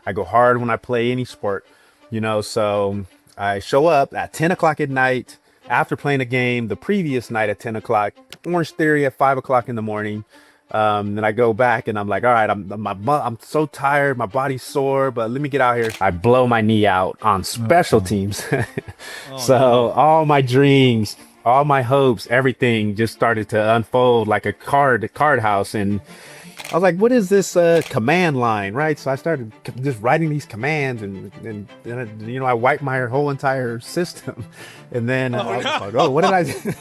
I go hard when I play any sport, so I show up at 10 o'clock at night after playing a game the previous night at 10 o'clock, Orange Theory at 5 o'clock in the morning. Then I go back and I'm like, all right, I'm so tired, my body's sore, but let me get out here. I blow my knee out on special teams. Oh So no. all my dreams, all my hopes, everything just started to unfold like a card house. And I was like, what is this command line, right? So I started just writing these commands, and then, I wiped my whole entire system. And then Oh I was like, oh, what did no. I do?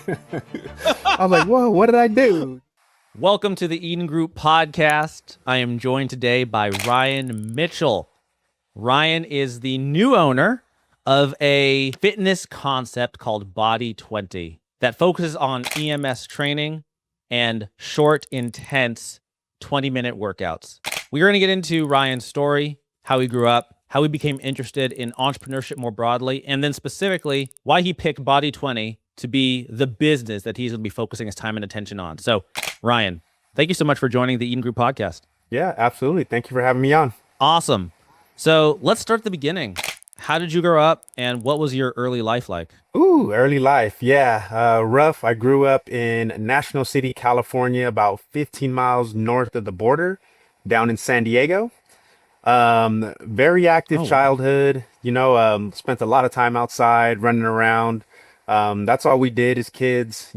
I was like, whoa, what did I do? Welcome to the Eden Group podcast. I am joined today by Ryan Mitchell. Ryan is the new owner of a fitness concept called Body 20 that focuses on EMS training and short, intense 20-minute workouts. We're going to get into Ryan's story, how he grew up, how he became interested in entrepreneurship more broadly, and then specifically why he picked Body 20 to be the business that he's going to be focusing his time and attention on. So, Ryan, thank you so much for joining the Eden Group podcast. Yeah, absolutely. Thank you for having me on. Awesome. So let's start at the beginning. How did you grow up and what was your early life like? Ooh, early life. Yeah, rough. I grew up in National City, California, about 15 miles north of the border, down in San Diego. Very active Oh, wow. childhood, spent a lot of time outside running around. That's all we did as kids,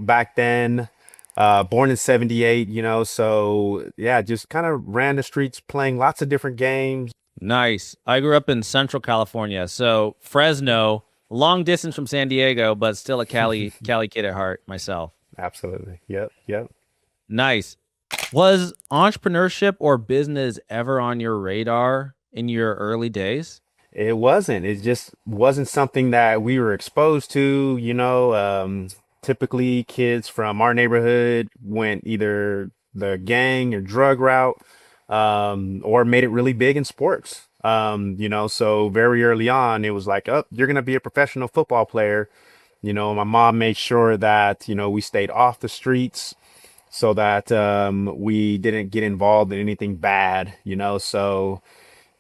back then. Born in 78, so yeah, just kind of ran the streets playing lots of different games. Nice. I grew up in Central California, so Fresno, long distance from San Diego, but still a Cali kid at heart myself. Absolutely. Yep, yep. Nice. Was entrepreneurship or business ever on your radar in your early days? It wasn't. It just wasn't something that we were exposed to. Typically, kids from our neighborhood went either the gang or drug route, or made it really big in sports. So very early on, it was like, oh, you're going to be a professional football player. My mom made sure that, we stayed off the streets so that we didn't get involved in anything bad, so.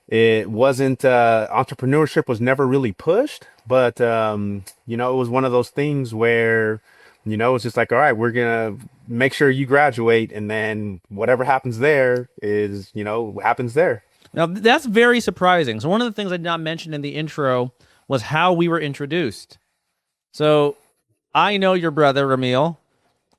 It wasn't, entrepreneurship was never really pushed, but, it was one of those things where, it's just like, all right, we're gonna make sure you graduate, and then whatever happens there is, happens there. Now, that's very surprising. So one of the things I did not mention in the intro was how we were introduced. So I know your brother, Ramil,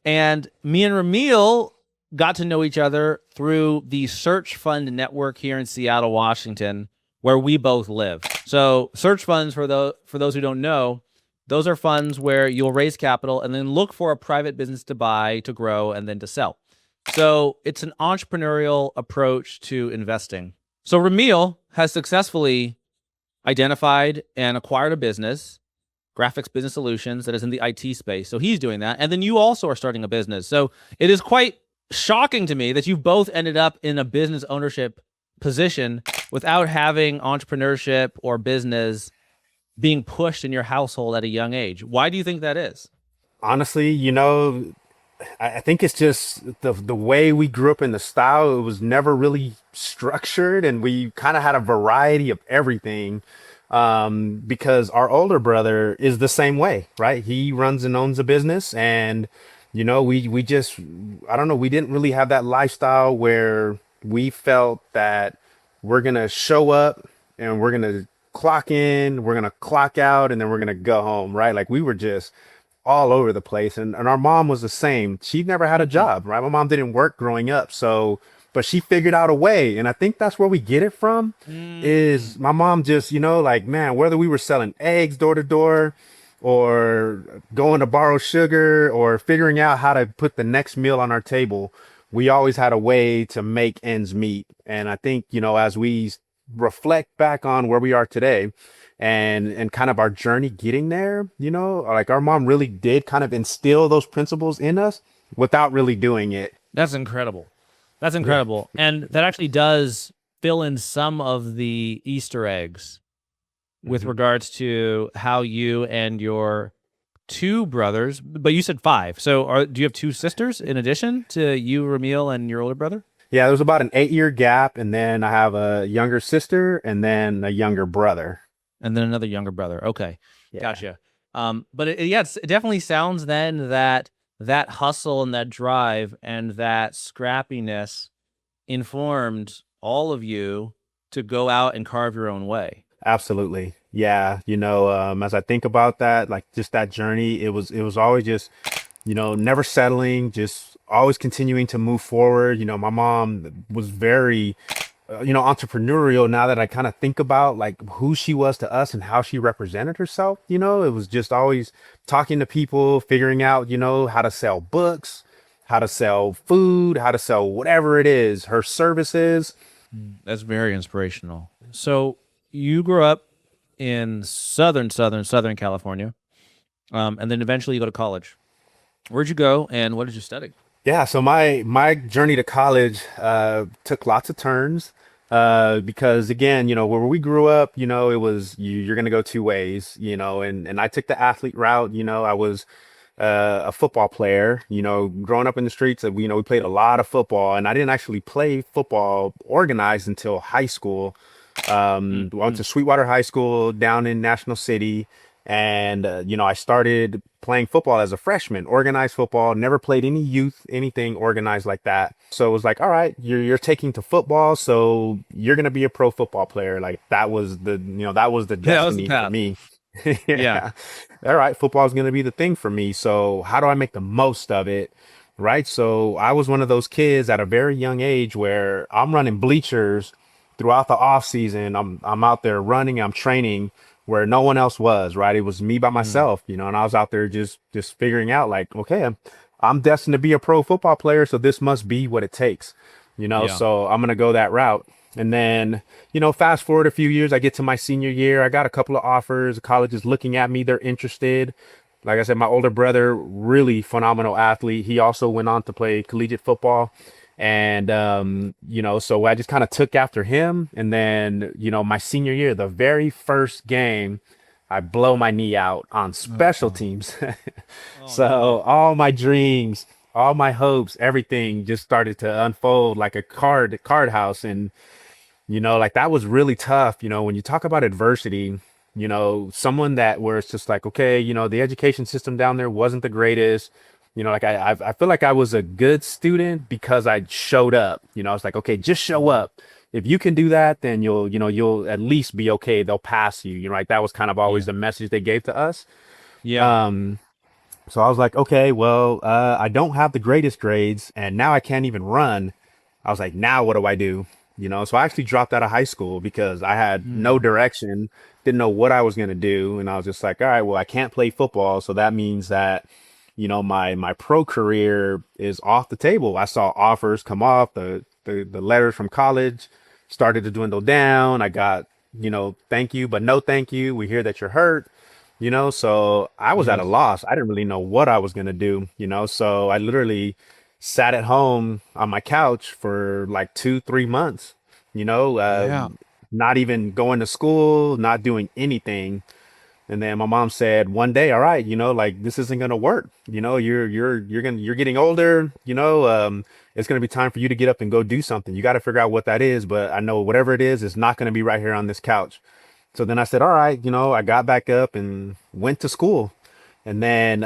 and me and Ramil got to know each other through the Search Fund Network here in Seattle, Washington, where we both live. So search funds, for those who don't know, those are funds where you'll raise capital and then look for a private business to buy, to grow, and then to sell. So it's an entrepreneurial approach to investing. So Ramil has successfully identified and acquired a business, Graphics Business Solutions, that is in the IT space. So he's doing that. And then you also are starting a business. So it is quite shocking to me that you've both ended up in a business ownership position without having entrepreneurship or business being pushed in your household at a young age. Why do you think that is? Honestly, I think it's just the way we grew up in the style. It was never really structured, and we kind of had a variety of everything. Because our older brother is the same way, right? He runs and owns a business, and we just, I don't know, we didn't really have that lifestyle where we felt that we're gonna show up and we're gonna clock in, we're gonna clock out, and then we're gonna go home, right? Like we were just all over the place. And our mom was the same. She never had a job, right? My mom didn't work growing up. So, but she figured out a way. And I think that's where we get it from is my mom just, like, man, whether we were selling eggs door to door or going to borrow sugar or figuring out how to put the next meal on our table, we always had a way to make ends meet. And I think, as we reflect back on where we are today, and kind of our journey getting there, like our mom really did kind of instill those principles in us without really doing it. That's incredible. That's Yeah. incredible. And that actually does fill in some of the Easter eggs with hmm regards to how you and your two brothers, but you said five. So do you have two sisters in addition to you, Ramil, and your older brother? Yeah, there was about an 8 year gap, and then I have a younger sister and then a younger brother. And then another younger brother. Okay, Yeah, gotcha. But yeah, it definitely sounds then that that hustle and that drive and that scrappiness informed all of you to go out and carve your own way. absolutely. Yeah, as I think about that, like just that journey, it was always just, never settling, just always continuing to move forward. My mom was very entrepreneurial. Now that I kind of think about like who she was to us and how she represented herself, it was just always talking to people, figuring out, how to sell books, how to sell food, how to sell whatever it is, her services. That's very inspirational. So you grew up in Southern California, and then eventually you go to college. Where'd you go, and what did you study? Yeah, so my journey to college took lots of turns because again, where we grew up, it was you're gonna go two ways, and I took the athlete route. I was a football player. Growing up in the streets, we played a lot of football, and I didn't actually play football organized until high school. I went Mm-hmm. to Sweetwater High School down in National City, and I started playing football as a freshman, organized football. Never played any youth, anything organized like that. So it was like, all right, you're taking to football, so you're gonna be a pro football player. Like that was the That was the destiny for path. me. Yeah. Yeah. All right, football is gonna be the thing for me. So how do I make the most of it? Right. So I was one of those kids at a very young age where I'm running bleachers throughout the off season. I'm out there running, I'm training where no one else was, right? It was me by Mm. myself, and I was out there just figuring out like, okay, I'm destined to be a pro football player, so this must be what it takes, Yeah. so I'm gonna go that route. And then, fast forward a few years, I get to my senior year. I got a couple of offers. The college is looking at me, they're interested. Like I said, my older brother, really phenomenal athlete. He also went on to play collegiate football. And, so I just kind of took after him. And then, my senior year, the very first game, I blow my knee out on special Oh, teams. oh So no. all my dreams, all my hopes, everything just started to unfold like a card house. And like that was really tough. When you talk about adversity, someone that where it's just like, okay, the education system down there wasn't the greatest. Like I feel like I was a good student because I showed up. It's like, okay, just show Mm. up. If you can do that, then you'll at least be okay. They'll pass you. Like that was kind of always Yeah. the message they gave to us. Yeah. Um, so I was like, okay, well, I don't have the greatest grades, and now I can't even run. I was like, now what do I do? So I actually dropped out of high school because I had no Mm. direction, didn't know what I was gonna do, and I was just like, all right, well, I can't play football, so that means that, my pro career is off the table. I saw offers come off, the letters from college started to dwindle down. I got, thank you, but no thank you. We hear that you're hurt. So I was at a Yes. loss. I didn't really know what I was gonna do, so I literally sat at home on my couch for like 2, 3 months, you know, uh, Yeah. not even going to school, not doing anything. And then my mom said one day, all right, like this isn't gonna work. You're getting older, it's gonna be time for you to get up and go do something. You got to figure out what that is, but I know whatever it is, it's not gonna be right here on this couch. So then I said, all right, I got back up and went to school. And then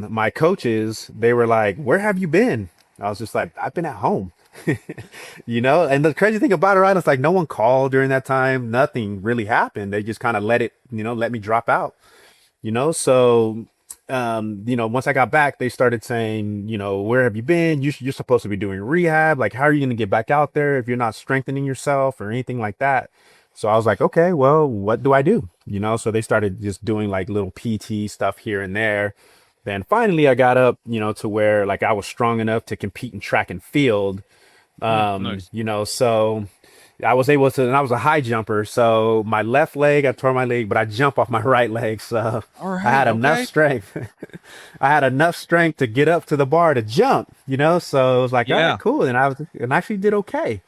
my coaches, they were like, where have you been? I was just like, I've been at home. And the crazy thing about it, right, it's like no one called during that time. Nothing really happened. They just kind of let me drop out, So, once I got back, they started saying, where have you been? You're supposed to be doing rehab. Like, how are you going to get back out there if you're not strengthening yourself or anything like that? So I was like, okay, well, what do I do? So they started just doing like little PT stuff here and there. Then finally I got up, to where like I was strong enough to compete in track and field. Nice. So I was able to, and I was a high jumper. So my left leg, I tore my leg, but I jump off my right leg. So All I right. had enough Okay. strength. I had enough strength to get up to the bar to jump, So it was like, all right, Yeah. cool. And I actually did okay.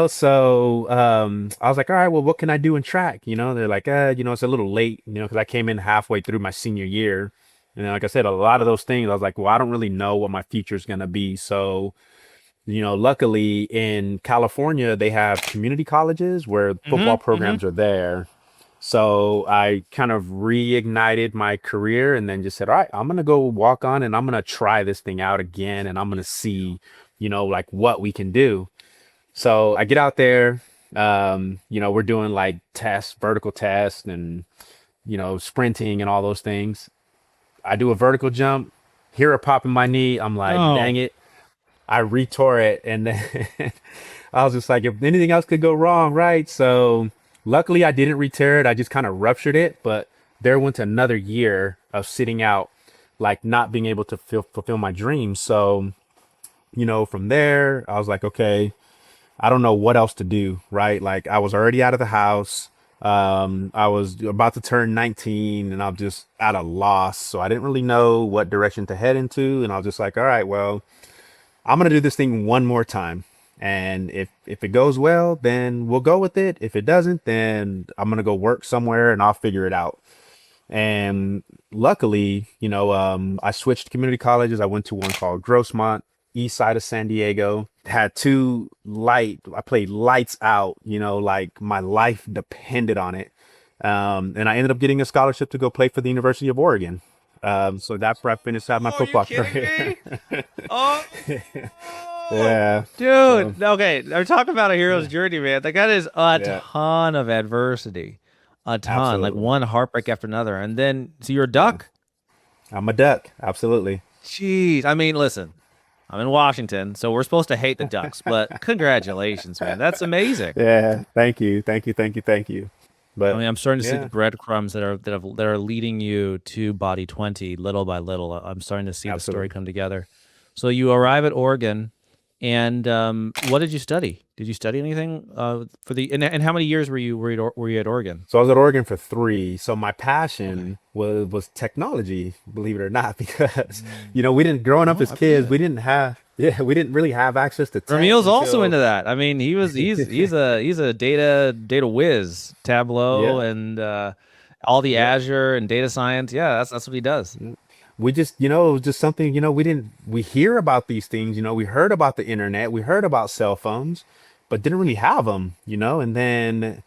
So I was like, all right, well, what can I do in track? They're like, it's a little late, because I came in halfway through my senior year. And then, like I said, a lot of those things, I was like, well, I don't really know what my future is gonna be. So luckily in California, they have community colleges where football Mm-hmm. programs are there. So I kind of reignited my career and then just said, all right, I'm going to go walk on and I'm going to try this thing out again and I'm going to see, like what we can do. So I get out there, we're doing like tests, vertical tests and, sprinting and all those things. I do a vertical jump, hear a pop in my knee. I'm like, dang Oh, it. I retore it. And then I was just like, if anything else could go wrong, right? So luckily I didn't re-tear it. I just kind of ruptured it. But there went another year of sitting out, like not being able to fulfill my dreams. So, from there, I was like, okay, I don't know what else to do, right? Like I was already out of the house. I was about to turn 19 and I'm just at a loss. So I didn't really know what direction to head into. And I was just like, all right, well, I'm gonna do this thing one more time. And if it goes well, then we'll go with it. If it doesn't, then I'm gonna go work somewhere and I'll figure it out. And luckily, I switched community colleges. I went to one called Grossmont, east side of San Diego. Had I played lights out, like my life depended on it. And I ended up getting a scholarship to go play for the University of Oregon. So that brought finished out my are you football kidding career. me? Oh, Yeah. So dude. Okay, I'm talking about a hero's journey, man. Like that is a yeah, ton of adversity, a ton, like absolutely. one heartbreak after another, and then so you're a Yeah. duck. I'm a duck. Absolutely. Jeez, I mean, listen, I'm in Washington, so we're supposed to hate the Ducks, but congratulations, man. That's amazing. Yeah. Thank you. Thank you. Thank you. Thank you. I But mean, I'm starting to see the yeah, breadcrumbs that are leading you to Body 20 little by little. I'm starting to see the story absolutely. come together. So you arrive at Oregon, and what did you study? Did you study anything for the and how many years were you at Oregon? So I was at Oregon for 3. So my passion was technology, believe it or not, because we didn't growing up Oh, as I believe kids, it. we didn't really have access to tech Ramil's also until into that. I mean, he's a data whiz, Tableau yeah. and all the Yep. Azure and data science. Yeah, that's what he does. We just, it was just something, we hear about these things, we heard about the internet, we heard about cell phones, but didn't really have them, and then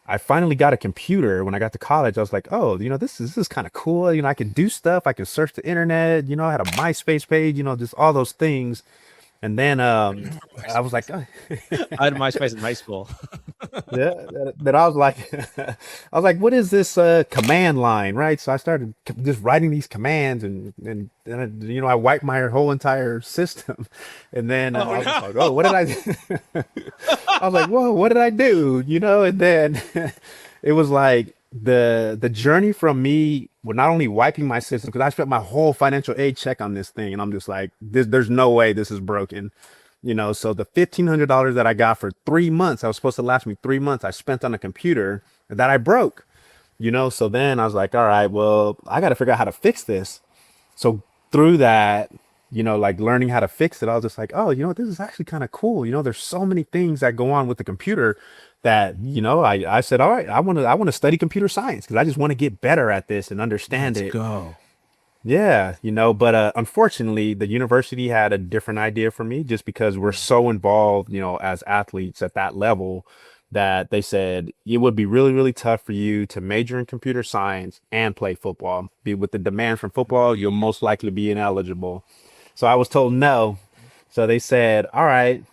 I finally got a computer when I got to college. I was like, oh, this is kind of cool. I can do stuff. I can search the internet. I had a MySpace page. Just all those things. And then I was like, oh, I had MySpace in high school. yeah. Then I was like, I was like, what is this command line, right? So I started just writing these commands, and I wiped my whole entire system. And then Oh I was just like, oh, what did no! I? I was like, whoa, what did I do? And then it was like the journey from me with not only wiping my system because I spent my whole financial aid check on this thing, and I'm just like, there's no way this is broken. So the $1,500 that I got for 3 months, I was supposed to last me 3 months, I spent on a computer that I broke. So then I was like, all right, well, I got to figure out how to fix this. So through that, like learning how to fix it, I was just like, oh, this is actually kind of cool. There's so many things that go on with the computer that, I said, all right, I want to study computer science because I just want to get better at this and understand Let's it. go. Yeah, but unfortunately, the university had a different idea for me just because we're so involved, as athletes at that level that they said it would be really, really tough for you to major in computer science and play football. Be with the demand from football, you'll most likely be ineligible. So I was told no. So they said, all right,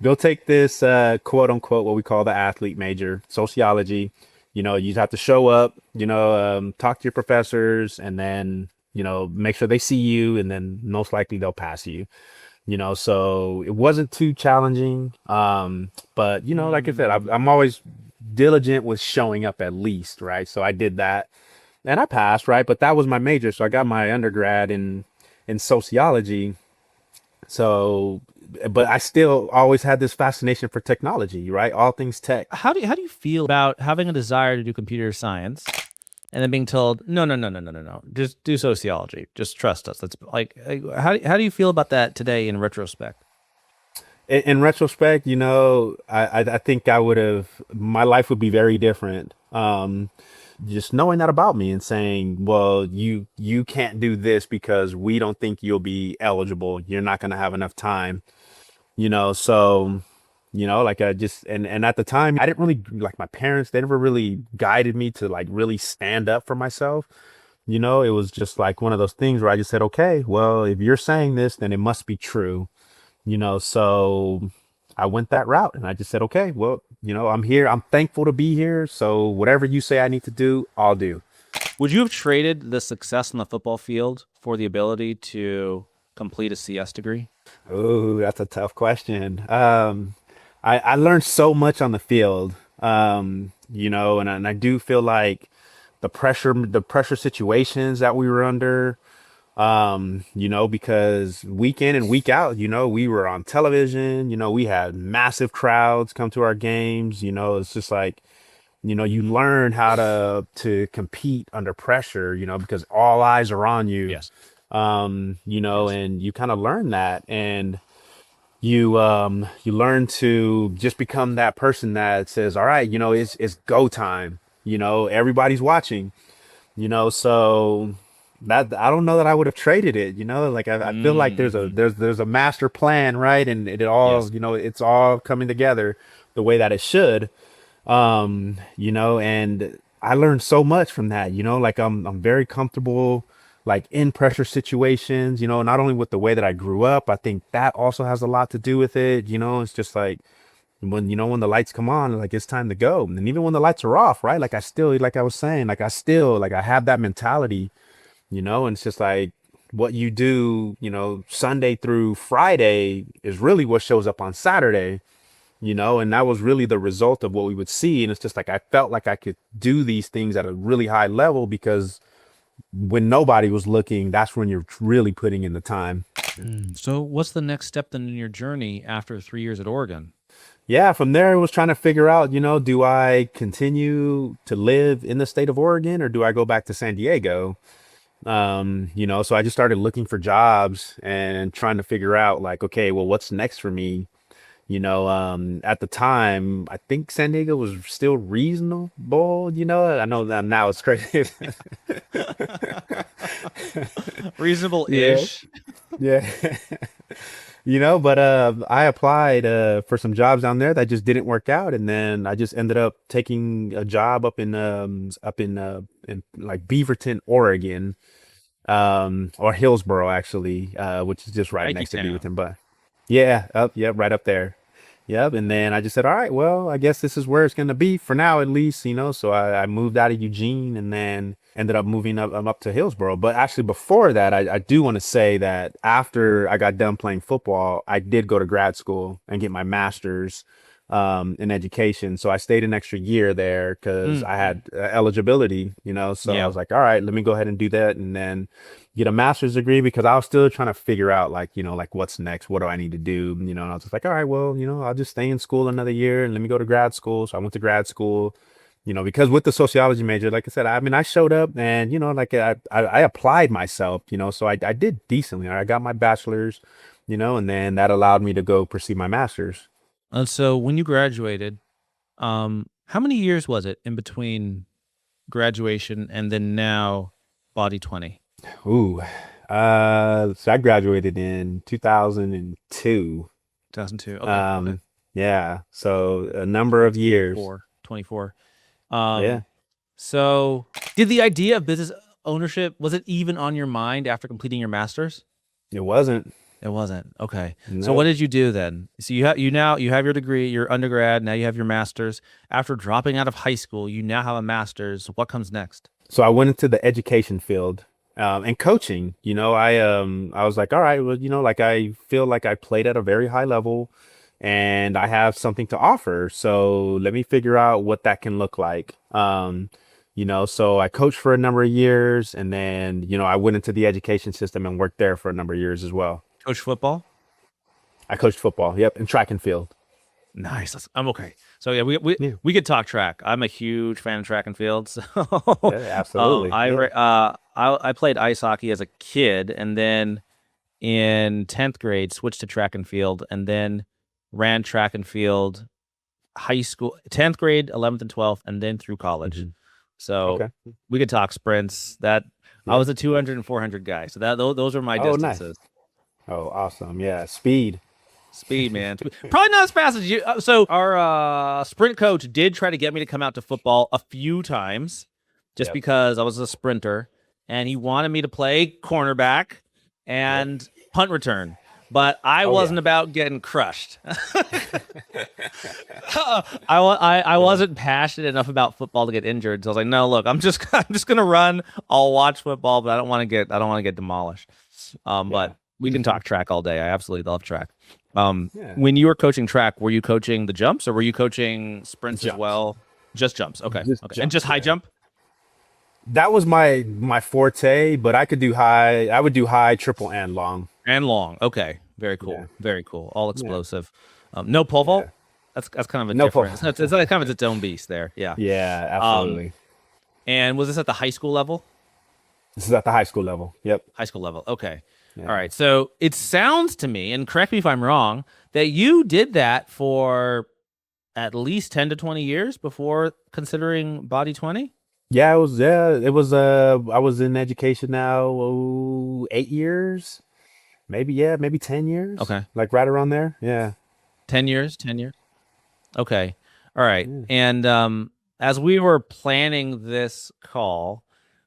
go take this quote unquote what we call the athlete major, sociology. You have to show up, talk to your professors, and then make sure they see you, and then most likely they'll pass you. So it wasn't too challenging. But like I said, I'm always diligent with showing up at least, right? So I did that, and I passed, right? But that was my major, so I got my undergrad in sociology. So, but I still always had this fascination for technology, right? All things tech. How do you feel about having a desire to do computer science and then being told no, just do sociology, just trust us? That's like how do you feel about that today in retrospect? In retrospect, I think I would have my life would be very different. Just knowing that about me and saying, well, you can't do this because we don't think you'll be eligible. You're not going to have enough time. So, like I just, and at the time, I didn't really, like my parents, they never really guided me to like really stand up for myself. It was just like one of those things where I just said, okay, well, if you're saying this, then it must be true. So I went that route and I just said, okay, well, I'm here. I'm thankful to be here. So whatever you say I need to do, I'll do. Would you have traded the success on the football field for the ability to complete a CS degree? Oh, that's a tough question. I learned so much on the field, and I do feel like the pressure situations that we were under, because week in and week out, we were on television, we had massive crowds come to our games, it's just like, you learn how to compete under pressure, because all eyes are on you, Yes. Yes. and you kind of learn that, and you learn to just become that person that says, all right, it's go time, everybody's watching, so that I don't know that I would have traded it, like I feel like there's a Mm-hmm. there's a master plan, right? And it all, Yes. it's all coming together the way that it should. And I learned so much from that, like I'm very comfortable like in pressure situations, not only with the way that I grew up, I think that also has a lot to do with it. It's just like when the lights come on, like it's time to go. And even when the lights are off, right? Like I still, like I was saying, like I still, like I have that mentality, and it's just like what you do, Sunday through Friday is really what shows up on Saturday, and that was really the result of what we would see. And it's just like I felt like I could do these things at a really high level because when nobody was looking, that's when you're really putting in the time. So, what's the next step then in your journey after 3 years at Oregon? Yeah, from there, I was trying to figure out, do I continue to live in the state of Oregon or do I go back to San Diego? So I just started looking for jobs and trying to figure out, like, okay, well, what's next for me? At the time, I think San Diego was still reasonable, I know that now it's crazy. Yeah. Reasonable-ish. Yeah. But I applied for some jobs down there that just didn't work out, and then I just ended up taking a job up in like Beaverton, Oregon, or Hillsboro actually, which is just right Pikey next to Town. Beaverton. But yeah, right up there. Yep. And then I just said, all right, well, I guess this is where it's going to be for now, at least, So I moved out of Eugene and then ended up moving up to Hillsboro. But actually, before that, I do want to say that after I got done playing football, I did go to grad school and get my master's in education. So I stayed an extra year there because Mm. I had eligibility, So I Yeah. was like, all right, let me go ahead and do that. And then get a master's degree because I was still trying to figure out like, like what's next? What do I need to do? And I was just like, all right, well, I'll just stay in school another year and let me go to grad school. So I went to grad school, because with the sociology major, like I said, I mean, I showed up and, like I applied myself, so I did decently. I got my bachelor's, and then that allowed me to go pursue my master's. And so, when you graduated, how many years was it in between graduation and then now Body 20? Ooh, so I graduated in 2002. 2002. Okay. Okay. Um, yeah, so a number of years. 24. 24. Yeah, Um, so did the idea of business ownership, was it even on your mind after completing your master's? it wasn't. It wasn't. Okay. So what Nope. did you do then? So you have your degree, your undergrad, now you have your master's. After dropping out of high school, you now have a master's. What comes next? So I went into the education field, and coaching. I was like, all right, well, like I feel like I played at a very high level, and I have something to offer. So let me figure out what that can look like. So I coached for a number of years, and then I went into the education system and worked there for a number of years as well. Coach football? I coached football, yep, and track and field. Nice. I'm okay. So yeah, we, we Yeah, we could talk track. I'm a huge fan of track and field. So yeah, absolutely. Yeah. I played ice hockey as a kid, and then in 10th grade switched to track and field, and then ran track and field high school, 10th grade, 11th and 12th, and then through college. Mhm. So Okay. we could talk sprints. That I Yeah. was a 200 and 400 guy. So those are my Oh, nice. distances. Oh, awesome. Yeah, speed. Speed, man. Probably not as fast as you. So our sprint coach did try to get me to come out to football a few times, just Yep. because I was a sprinter, and he wanted me to play cornerback Yep. and punt return. But I Oh yeah. wasn't about getting crushed. I wasn't passionate enough about football to get injured. So I was like, no, look, I'm just gonna run. I'll watch football, but I don't want to get demolished. Yeah. But we can talk track all day. I absolutely love track. Yeah. When you were coaching track, were you coaching the jumps or were you coaching sprints as Jumps. well? Just jumps. Okay. Just Okay. And just jumps. high Yeah. jump? That was my forte, but I could do high. I would do high, triple, and long. And long. Okay. Very Yeah. cool. Very cool. All Yeah. explosive. No pole vault? Yeah. That's kind of a No problem. difference. It's like kind of its own beast there. Yeah. Yeah. Um, Absolutely. and was this at the high school level? This is at the high school level. Yep. High school level. Okay. All Yeah. right. So it sounds to me, and correct me if I'm wrong, that you did that for at least 10 to 20 years before considering Body 20? Yeah. It was. Yeah. It was. I was in education now. 8 years. Maybe. Yeah. Maybe 10 years. Okay. Like right around there. Yeah. 10 years? 10 years? Okay. All right. Yeah. And as we were planning this call,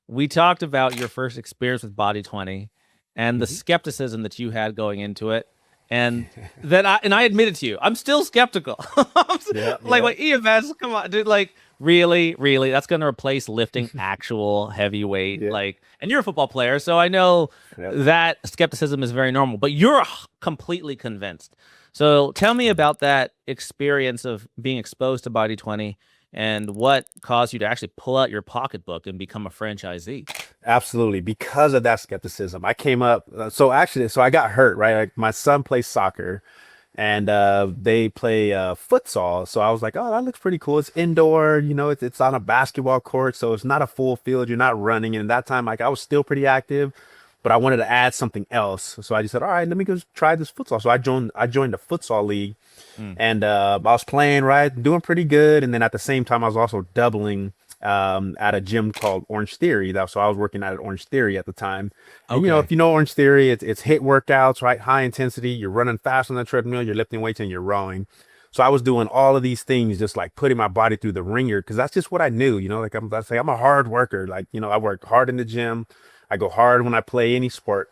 we talked about your first experience with Body 20 and the Hmm. skepticism that you had going into it. And I admitted to you, I'm still skeptical. Yeah. Like EMS, come on, dude. Like, really, that's going to replace lifting actual heavyweight. Yeah. Like, and you're a football player, so I know Yep. that skepticism is very normal, but you're completely convinced. So tell me about that experience of being exposed to Body 20 and what caused you to actually pull out your pocketbook and become a franchisee. Absolutely. Because of that skepticism, I came up. So actually, so I got hurt, right? Like my son plays soccer and they play futsal. So I was like, oh, that looks pretty cool. It's indoor, it's on a basketball court. So it's not a full field. You're not running. And at that time, like I was still pretty active, but I wanted to add something else. So I just said, all right, let me go try this futsal. So I joined the futsal league Mm. and I was playing right, doing pretty good. And then at the same time, I was also doubling at a gym called Orange Theory. So I was working at Orange Theory at the time. And Okay. if you know Orange Theory, it's hit workouts, right? High intensity. You're running fast on the treadmill. You're lifting weights and you're rowing. So I was doing all of these things, just like putting my body through the ringer, because that's just what I knew. Like I say, I'm a hard worker. Like I work hard in the gym. I go hard when I play any sport.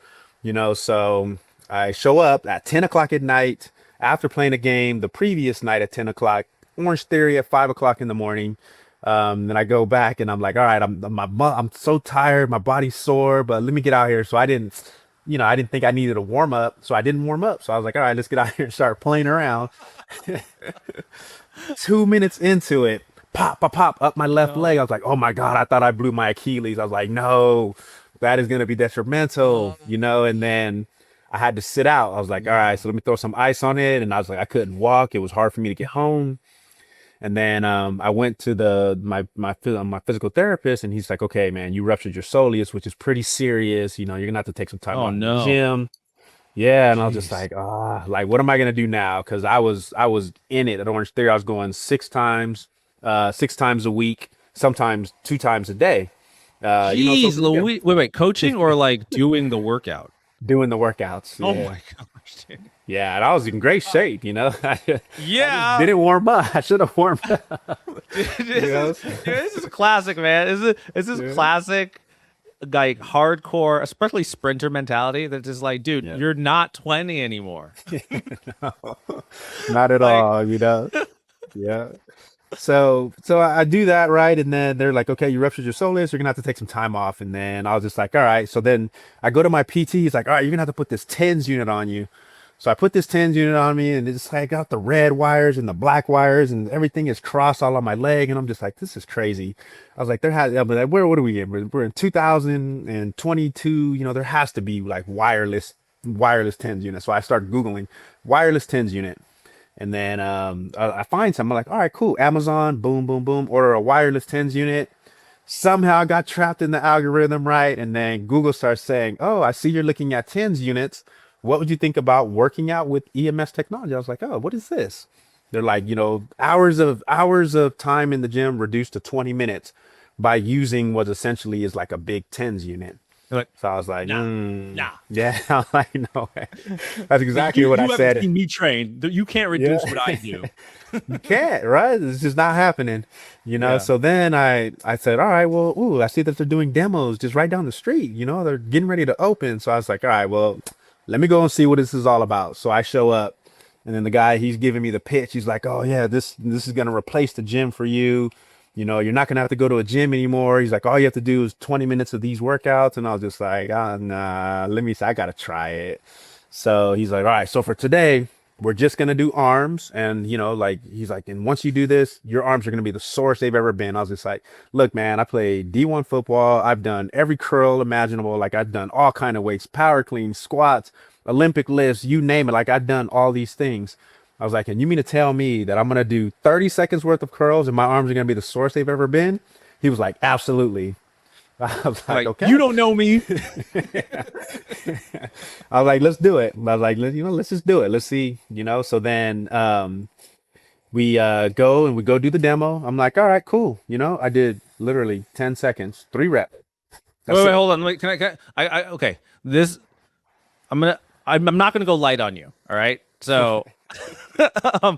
So I show up at 10 o'clock at night after playing a game the previous night at 10 o'clock, Orange Theory at 5 o'clock in the morning. Then I go back and I'm like, all right, I'm so tired, my body's sore, but let me get out here. So I didn't think I needed a warm up, so I didn't warm up. So I was like, all right, let's get out here and start playing around. 2 minutes into it, pop, pop, pop up my left leg. I was like, oh my God, I thought I blew my Achilles. I was like, no, that is going to be detrimental, and then I had to sit out. I was like, all right, so let me throw some ice on it. And I was like, I couldn't walk. It was hard for me to get home. And then I went to my physical therapist, and he's like, okay, man, you ruptured your soleus, which is pretty serious. You're gonna have to take some time Oh out in the no. gym. Yeah, and I was just Jeez. like, like what am I gonna do now? Because I was in it at Orange Theory. I was going 6 times a week, sometimes 2 times a day. So Jeez, yeah, Louis. Wait, coaching or like doing the workout? doing the workouts. Oh Yeah, my gosh, dude. yeah, and I was in great shape. I just Yeah. didn't warm up. I should have warmed up. Dude, You know? this is classic, man. This is Yeah. classic like hardcore, especially sprinter mentality that is like, dude, Yeah. you're not 20 anymore. Not at Like, all. Yeah. So I do that, right, and then they're like, okay, you ruptured your soleus, you're gonna have to take some time off. And then I was just like, all right. So then I go to my PT. He's like, all right, you're gonna have to put this tens unit on you. So I put this tens unit on me, and it's like got the red wires and the black wires, and everything is crossed all on my leg. And I'm just like, this is crazy. I was like, I'm like, what are we in? We're in 2022. There has to be like wireless tens unit. So I start Googling wireless tens unit. And then I find some. I'm like, all right, cool. Amazon, boom, boom, boom. Order a wireless tens unit. Somehow I got trapped in the algorithm, right? And then Google starts saying, oh, I see you're looking at tens units. What would you think about working out with EMS technology? I was like, oh, what is this? They're like, hours of time in the gym reduced to 20 minutes by using what essentially is like a big tens unit. You're like, So I was like, nah, nah. yeah. I'm like, no way. That's Like, exactly you what I you haven't said. seen me train. You can't Yeah. reduce what I do. You can't, right? It's just not happening, you know? Yeah. So then I said, all right, well, ooh, I see that they're doing demos just right down the street, you know? They're getting ready to open. So I was like, all right, well, let me go and see what this is all about. So I show up and then the guy, he's giving me the pitch. He's like, oh yeah, this is gonna replace the gym for you. You know, you're not gonna have to go to a gym anymore. He's like, all you have to do is 20 minutes of these workouts. And I was just like, nah, let me see, I gotta try it. So he's like, all right, so for today, we're just gonna do arms. And you know, like he's like, and once you do this, your arms are gonna be the sorest they've ever been. I was just like, look, man, I played D1 football. I've done every curl imaginable. Like I've done all kind of weights, power clean, squats, Olympic lifts, you name it. Like I've done all these things. I was like, and you mean to tell me that I'm gonna do 30 seconds worth of curls and my arms are gonna be the sorest they've ever been? He was like, absolutely. I was like, Like, you okay. don't know me. I was like, let's do it. I was like, let's just do it. Let's see, you know. So then we go and we go do the demo. I'm like, all right, cool. You know, I did literally 10 seconds, 3 reps. Wait, That's wait, it. hold on. Wait, okay. This, I'm not gonna go light on you. All right. So, um,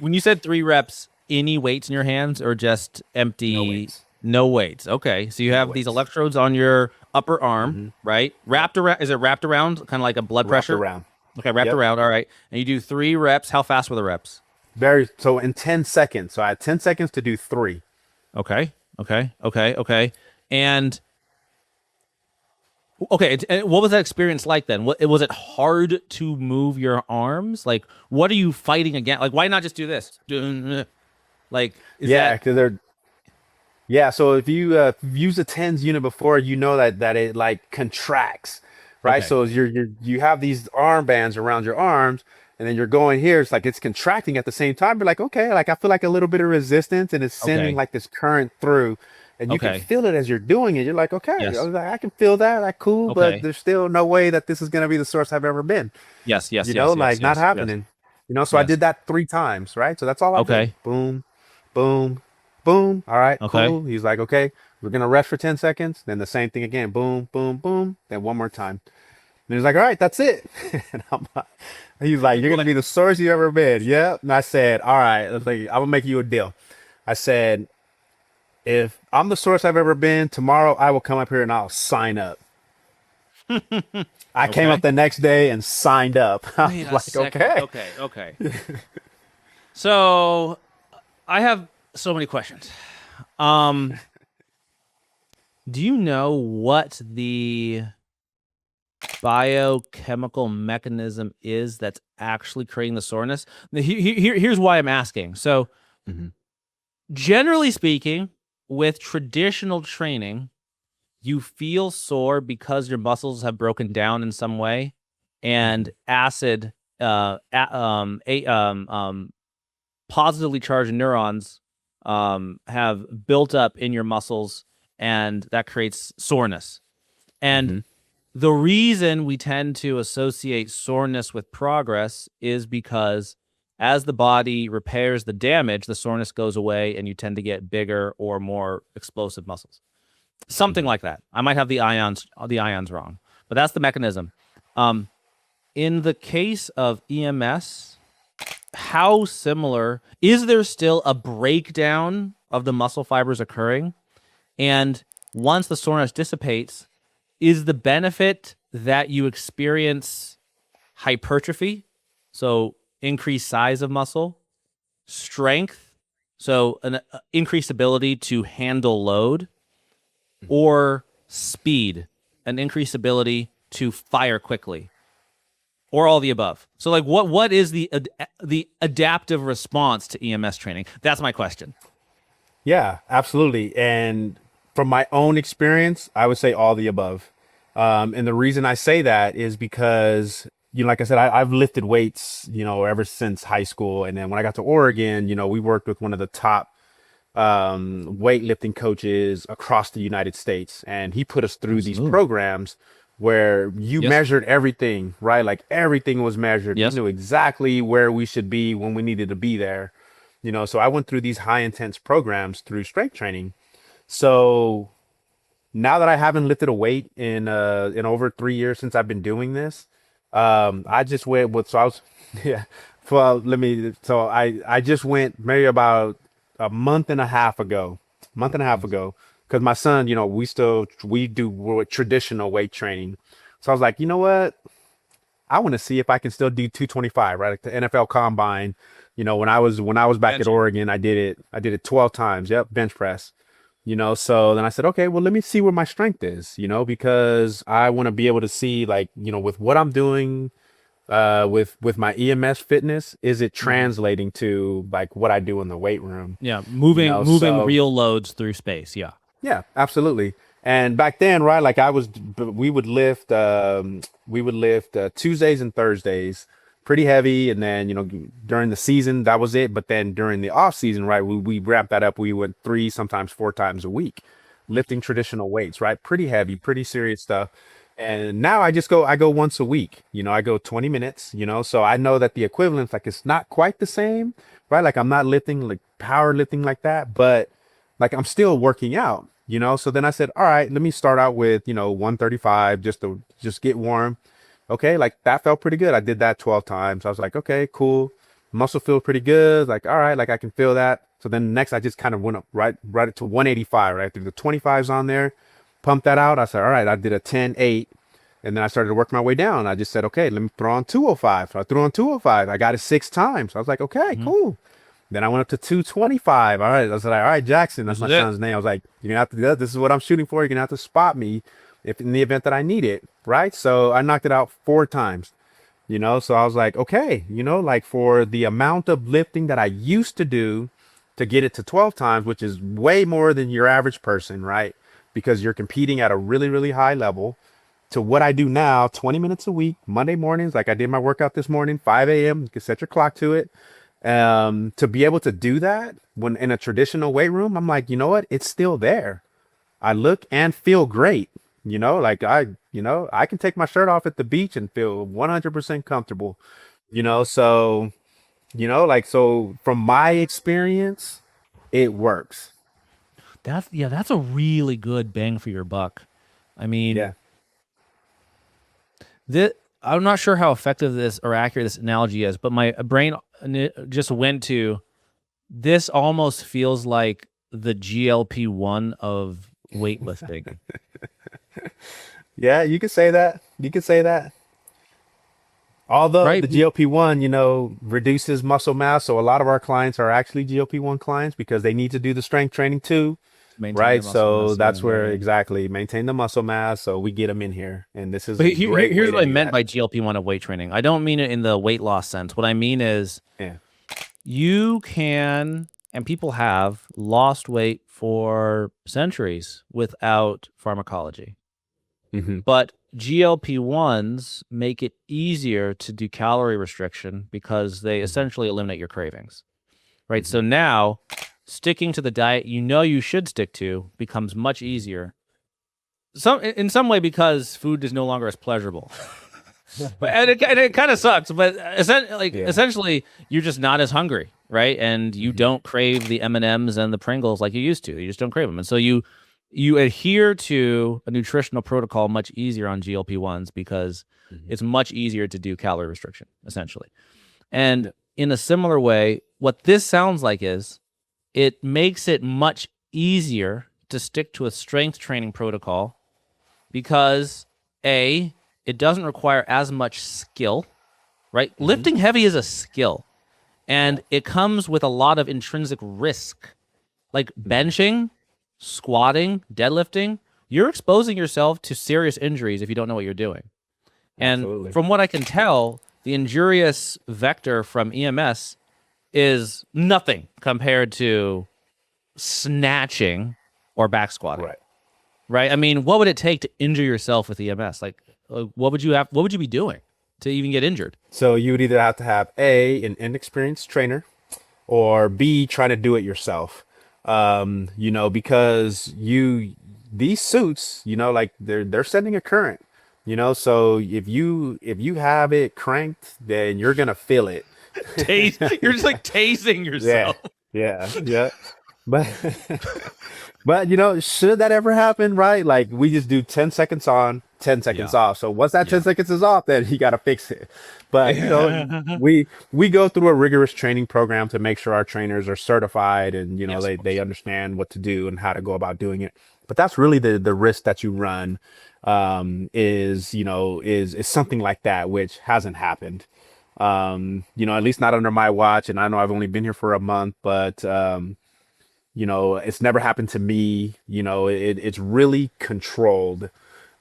when you said 3 reps, any weights in your hands or just No empty? weights. No weights. Okay. So you No have these weights. electrodes on your upper arm, Hmm. right? Yep. Wrapped around. Is it wrapped around, kind of like a blood Wrapped pressure? around. Okay, wrapped Yep. around. All right. And you do 3 reps. How fast were the reps? Very so in 10 seconds. So I had 10 seconds to do three. Okay. Okay. Okay. Okay. And okay, and what was that experience like then? What was it hard to move your arms? Like, what are you fighting against? Like, why not just do this? Like, is Yeah, that because they're yeah. So if you use a tens unit before, you know that it like contracts, right? okay? So you have these armbands around your arms, and then you're going here. It's like it's contracting at the same time. You're like, okay, like I feel like a little bit of resistance, and it's sending Okay. like this current through, and you can Okay. feel it as you're doing it. You're like, okay, I Yes. was like, I can feel that, like cool, but Okay. there's still no way that this is gonna be the source I've ever been. Yes. Yes. You know, Yes. Yes. like not Yes. Yes. happening. You know, so I Yes. did that 3 times, right? So that's all I did. Okay. Boom, boom, boom. All right, Okay. cool. He's like, okay, we're gonna rest for 10 seconds. Then the same thing again. Boom, boom, boom. Then one more time. And he's like, all right, that's it. And he's like, you're gonna be the sorest you've ever been. Yep. And I said, all right, I was like, I'm gonna make you a deal. I said, if I'm the sorest I've ever been, tomorrow I will come up here and I'll sign up. I came up Okay. the next day and signed up. I Wait was a like, second. okay. Okay. Okay. So I have so many questions. Um, do you know what the biochemical mechanism is that's actually creating the soreness? Here's why I'm asking. So, Hmm. generally speaking, with traditional training, you feel sore because your muscles have broken down in some way, and acid, positively charged neurons, have built up in your muscles, and that creates soreness. And Hmm. the reason we tend to associate soreness with progress is because as the body repairs the damage, the soreness goes away and you tend to get bigger or more explosive muscles. Something Hmm. like that. I might have the ions wrong, but that's the mechanism. Um, in the case of EMS, how similar is there still a breakdown of the muscle fibers occurring? And once the soreness dissipates, is the benefit that you experience hypertrophy, so increased size of muscle, strength, so an increased ability to handle load, or speed, an increased ability to fire quickly, or all the above? So, like, what is the adaptive response to EMS training? That's my question. Yeah, absolutely. And from my own experience, I would say all the above. And the reason I say that is because, you know, like I said, I've lifted weights, you know, ever since high school. And then when I got to Oregon, you know, we worked with one of the top weightlifting coaches across the United States. And he put us through these Absolutely. programs where you Yes. measured everything, right? Like everything was measured. We Yes. knew exactly where we should be when we needed to be there. You know, so I went through these high intense programs through strength training. So now that I haven't lifted a weight in over 3 years since I've been doing this, I just went with so I was yeah. Well, I just went maybe about a month and a half ago, because my son, we do traditional weight training. So I was like, you know what? I want to see if I can still do 225, right? Like the NFL Combine. When I was back at Benching. Oregon, I did it 12 times. Yep, bench press. So then I said, okay, well, let me see where my strength is, because I want to be able to see, like, with what I'm doing, with my EMS fitness, is it Mhm. translating to like what I do in the weight room? Yeah, moving So real loads through space. Yeah. yeah, absolutely. And back then, right, like we would lift Tuesdays and Thursdays, pretty heavy, and then during the season that was it. But then during the off season, right, we ramped that up. We went three, sometimes four times a week, lifting traditional weights, right, pretty heavy, pretty serious stuff. And now I go once a week. I go 20 minutes. So I know that the equivalence, like, it's not quite the same, right? Like I'm not lifting like power lifting like that, but like I'm still working out. So then I said, all right, let me start out with 135 just get warm. Okay, like that felt pretty good. I did that 12 times. I was like, okay, cool. Muscle feels pretty good. Like, all right, like I can feel that. So then next I just kind of went up right to 185, right? Through the 25s on there, pumped that out. I said, all right, I did a 10-8. And then I started to work my way down. I just said, okay, let me throw on 205. So I threw on 205. I got it 6 times. I was like, okay, Hmm. cool. Then I went up to 225. All right. I was like, all right, Jackson, that's This my is it. son's name. I was like, you're gonna have to do that. This is what I'm shooting for. You're gonna have to spot me if in the event that I need it. Right. So I knocked it out 4 times. So I was like, okay, like for the amount of lifting that I used to do to get it to 12 times, which is way more than your average person, right? Because you're competing at a really, really high level, to what I do now, 20 minutes a week, Monday mornings, like I did my workout this morning, 5 a.m. You can set your clock to it. To be able to do that when in a traditional weight room, I'm like, you know what? It's still there. I look and feel great. Like I can take my shirt off at the beach and feel 100% comfortable. So, like, so from my experience, it works. That's a really good bang for your buck. I mean, Yeah. this, I'm not sure how effective this or accurate this analogy is, but my brain just went to this almost feels like the GLP-1 of weightlifting, Yeah, you could say that. You could say that. Although right? the GLP-1, reduces muscle mass, so a lot of our clients are actually GLP-1 clients because they need to do the strength training too, Maintain their right? muscle So mass. Yeah, that's yeah, where yeah. exactly maintain the muscle mass. So we get them in here, and this is But a great here's way to what I do meant that. by GLP-1 of weight training. I don't mean it in the weight loss sense. What I mean is Yeah. you can, and people have lost weight for centuries without pharmacology. Hmm. But GLP-1s make it easier to do calorie restriction because they Hmm. essentially eliminate your cravings, right? So Hmm. now sticking to the diet you know you should stick to becomes much easier. In some way because food is no longer as pleasurable. But and it kind of sucks, but Yeah. essentially you're just not as hungry, right? And you Hmm. don't crave the M&Ms and the Pringles like you used to. You just don't crave them. And so you adhere to a nutritional protocol much easier on GLP-1s because Hmm. it's much easier to do calorie restriction essentially. And Yeah. in a similar way, what this sounds like is it makes it much easier to stick to a strength training protocol because A, it doesn't require as much skill, right? Hmm. Lifting heavy is a skill Yeah. and it comes with a lot of intrinsic risk. Like Hmm. benching, squatting, deadlifting, you're exposing yourself to serious injuries if you don't know what you're doing. And Absolutely. from what I can tell, the injurious vector from EMS is nothing compared to snatching or back squatting, Right. right? I mean, what would it take to injure yourself with EMS? Like, what would you have? What would you be doing to even get injured? So you would either have to have A, an inexperienced trainer, or B, trying to do it yourself. Because these suits, like they're sending a current. So if you have it cranked, then you're gonna feel it. You're just like tasing Yeah, yourself. yeah, yeah. But but should that ever happen, right? Like we just do 10 seconds on, 10 seconds Yeah. off. So once that 10 Yeah. seconds is off, then you got to fix it. But Yeah. we go through a rigorous training program to make sure our trainers are certified and Yes, of they course. understand what to do and how to go about doing it. But that's really the risk that you run, is something like that, which hasn't happened. At least not under my watch. And I know I've only been here for a month, but it's never happened to me. It's really controlled.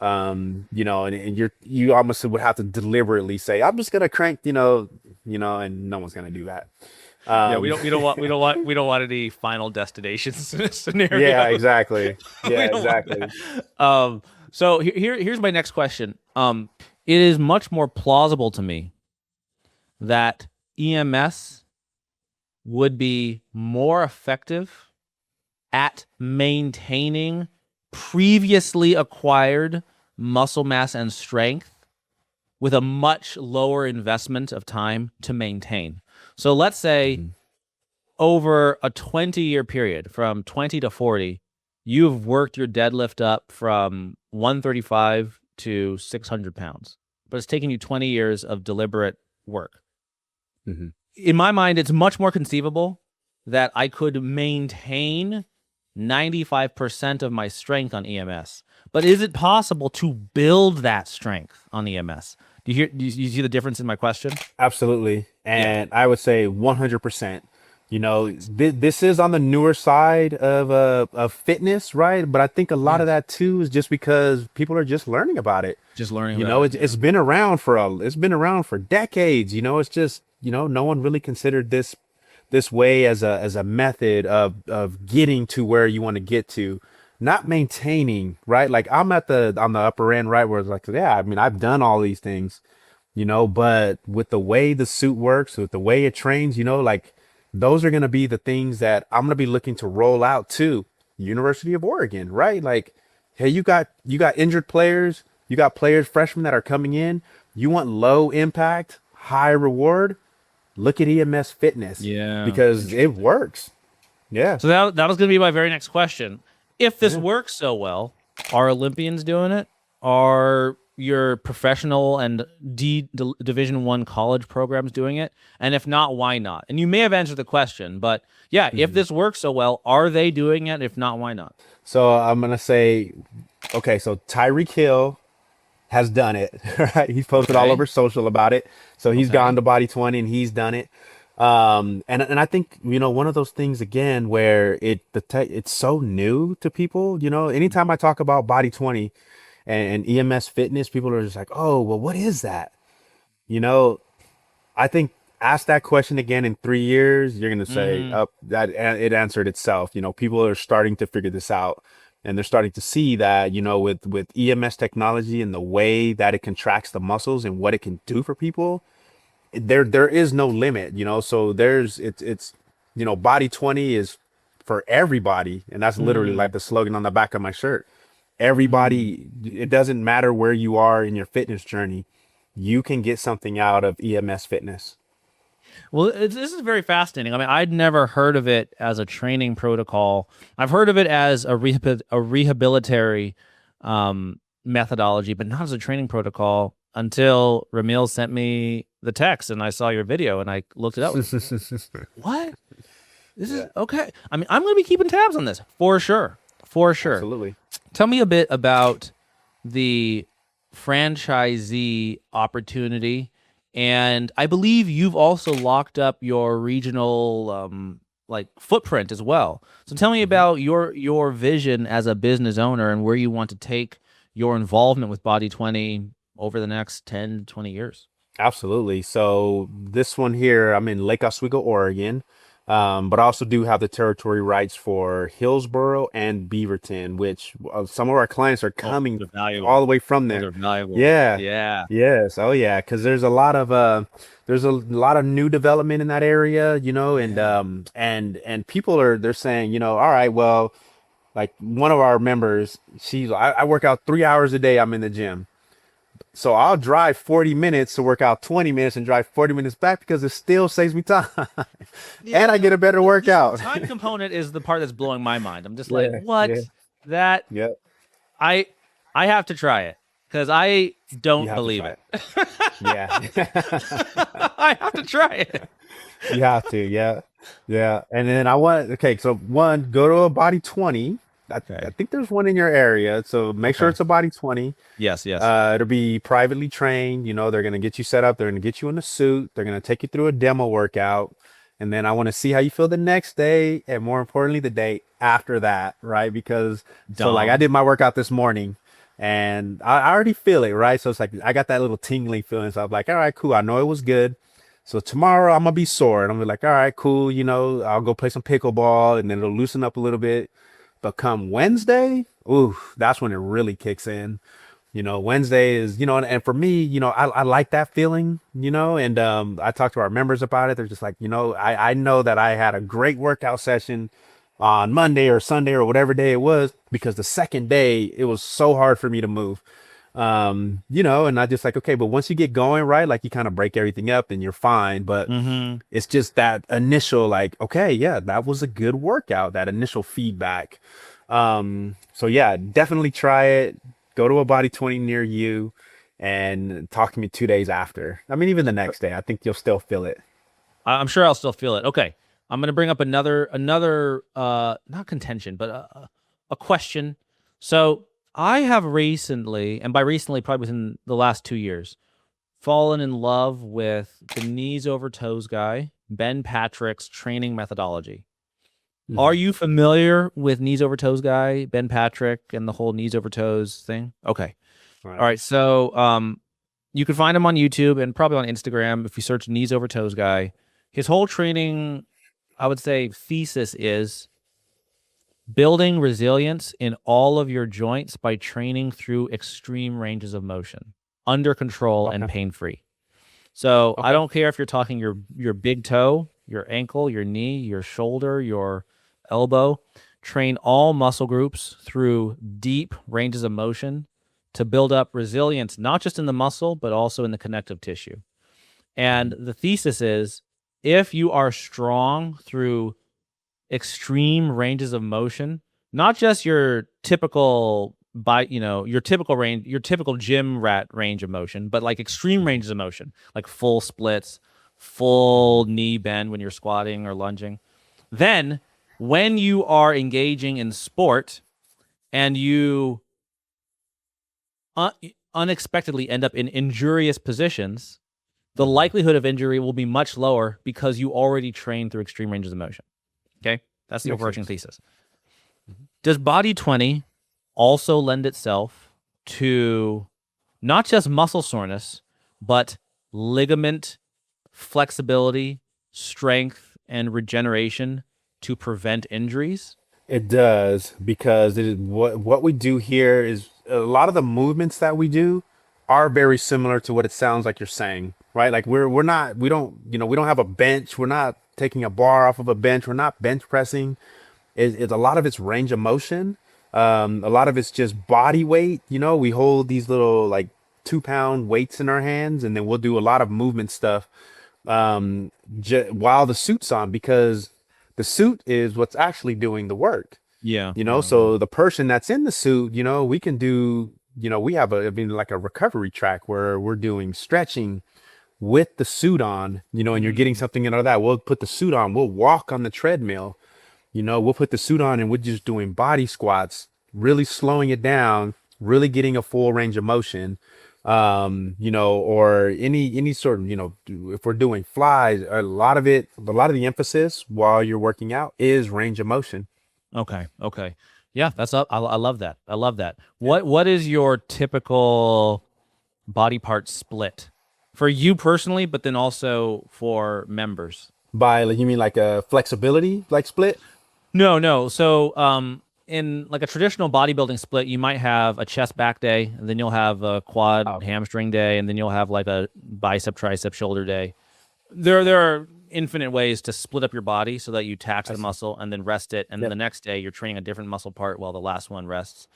And you almost would have to deliberately say, I'm just gonna crank, and no one's gonna do that. Yeah, Um, we don't want any final destinations yeah, scenarios. exactly. We Yeah, don't want exactly. that. So here's my next question. It is much more plausible to me that EMS would be more effective at maintaining previously acquired muscle mass and strength with a much lower investment of time to maintain. So let's say Mhm. over a 20-year period from 20 to 40, you've worked your deadlift up from 135 to 600 pounds, but it's taken you 20 years of deliberate work. Mhm. In my mind, it's much more conceivable that I could maintain 95% of my strength on EMS. But is it possible to build that strength on EMS? Do you see the difference in my question? Absolutely. Yeah. And I would say 100%. This is on the newer side of fitness, right? But I think a lot of Yes. that too is just because people are just learning about it. Just learning about it. It's Yeah. been around it's been around for decades. It's just, no one really considered this way as a method of getting to where you want to get to, not maintaining, right? Like I'm at the on the upper end, right, where it's like, yeah, I mean, I've done all these things, but with the way the suit works, with the way it trains, like those are going to be the things that I'm going to be looking to roll out to University of Oregon, right? Like, hey, you got injured players, you got players freshmen that are coming in, you want low impact, high reward, look at EMS fitness Yeah. because it Interesting. works. Yeah. So that was going to be my very next question. If this Yeah. works so well, are Olympians doing it? Are your professional and Division One college programs doing it? And if not, why not? And you may have answered the question, but yeah, if Mhm. this works so well, are they doing it? If not, why not? So I'm gonna say, okay, so Tyreek Hill has done it, right? He's posted all Okay. over social about it. So he's Okay. gone to Body 20 and he's done it. And I think, one of those things again where it's so new to people, anytime I talk about Body 20 and EMS fitness, people are just like, oh, well, what is that? You know, I think ask that question again in 3 years, you're gonna say, Mm-hmm. "Up, that it answered itself." People are starting to figure this out, and they're starting to see that with EMS technology and the way that it contracts the muscles and what it can do for people, there is no limit. So it's Body 20 is for everybody, and that's literally Mm-hmm. like the slogan on the back of my shirt. Mm-hmm. Everybody, it doesn't matter where you are in your fitness journey, you can get something out of EMS fitness. Well, this is very fascinating. I mean, I'd never heard of it as a training protocol. I've heard of it as a rehabilitatory methodology, but not as a training protocol until Ramil sent me the text and I saw your video and I looked it up. What? This is Yeah, okay. I mean, I'm going to be keeping tabs on this for sure. For sure. absolutely. Tell me a bit about the franchisee opportunity. And I believe you've also locked up your regional like footprint as well. So tell me Mhm. about your vision as a business owner and where you want to take your involvement with Body 20 over the next 10 20 years. Absolutely. So this one here, I'm in Lake Oswego, Oregon, but I also do have the territory rights for Hillsboro and Beaverton, which some of our clients are Oh, coming they're all valuable. the way from Those there. are valuable. Yeah. Yeah. Yes. Oh yeah. Because there's a lot of new development in that area, and Yeah. and people they're saying, all right, well, like one of our members, I work out 3 hours a day. I'm in the gym. So I'll drive 40 minutes to work out 20 minutes and drive 40 minutes back because it still saves me time. Yeah, And I get a better the workout. time component is the part that's blowing my mind. I'm just like, Yeah, what? yeah, That yeah. I I have to try it because I You don't have to believe try it. it. Yeah. I have to try it. You have to, yeah. Yeah. And then I want, okay, so one, go to a body 20. I Okay. think there's one in your area. So make sure Okay. it's a body 20. Yes, yes. It'll be privately trained. You know, they're going to get you set up. They're going to get you in a suit. They're going to take you through a demo workout. And then I want to see how you feel the next day. And more importantly, the day after that, right? Because, so like I Dom. did my workout this morning and I already feel it, right? So it's like I got that little tingling feeling. So I'm like, all right, cool. I know it was good. So tomorrow I'm gonna be sore and I'm gonna be like, all right, cool. You know, I'll go play some pickleball and then it'll loosen up a little bit. But come Wednesday, ooh, that's when it really kicks in. You know, Wednesday is, and for me, I like that feeling, and I talked to our members about it. They're just like, I know that I had a great workout session on Monday or Sunday or whatever day it was because the second day it was so hard for me to move. And I just like, okay, but once you get going, right, like you kind of break everything up and you're fine. But Mm-hmm. it's just that initial, like, okay, yeah, that was a good workout, that initial feedback. So yeah, definitely try it. Go to a body 20 near you and talk to me 2 days after. I mean, even the next day, I think you'll still feel it. I'm sure I'll still feel it. Okay. I'm gonna bring up another not contention, but a question. So I have recently, and by recently, probably within the last 2 years, fallen in love with the knees over toes guy, Ben Patrick's training methodology. Are Mhm. you familiar with knees over toes guy, Ben Patrick, and the whole knees over toes thing? Okay. All Right. right. So you can find him on YouTube and probably on Instagram if you search knees over toes guy. His whole training, I would say, thesis is building resilience in all of your joints by training through extreme ranges of motion, under control and Okay. pain free. So I Okay. don't care if you're talking your big toe, your ankle, your knee, your shoulder, your elbow. Train all muscle groups through deep ranges of motion to build up resilience, not just in the muscle, but also in the connective tissue. And Mhm. the thesis is if you are strong through extreme ranges of motion, not just your typical your typical range, your typical gym rat range of motion, but like extreme Mhm. ranges of motion, like full splits, full Mhm. knee bend when you're squatting or lunging. Then when you are engaging in sport and you un- unexpectedly end up in injurious positions, the Mhm. likelihood of injury will be much lower because you already trained through extreme ranges of motion. Okay? That's the Makes overarching sense. thesis. Does Body 20 also lend itself to not just muscle soreness, but ligament flexibility, strength, and regeneration to prevent injuries? It does because it is what we do here is a lot of the movements that we do are very similar to what it sounds like you're saying, right? Like we're not we don't have a bench. We're not taking a bar off of a bench. We're not bench pressing. It's a lot of it's range of motion. A lot of it's just body weight. You know, we hold these little like 2 pound weights in our hands, and then we'll do a lot of movement stuff while the suit's on because the suit is what's actually doing the work. Yeah, You know, yeah, yeah. so the person that's in the suit, we can do, we have like a recovery track where we're doing stretching with the suit on, and you're getting Mm, something out of that. We'll put the suit on, we'll walk on the treadmill, we'll put the suit on and we're just doing body squats, really slowing it down, really getting a full range of motion. Or any sort of, if we're doing flies, a lot of the emphasis while you're working out is range of motion. okay, okay. Yeah, that's up. I love that. I love that. Yeah. What is your typical body part split for you personally, but then also for members? By like, you mean like a flexibility like split? No, no. So, in like a traditional bodybuilding split, you might have a chest back day, and then you'll have a Oh, quad okay. hamstring day, and then you'll have like a bicep tricep shoulder day. There are infinite ways to split up your body so that you tax I the see. muscle and then rest it, and then the Yep. next day you're training a different muscle part while the last one rests.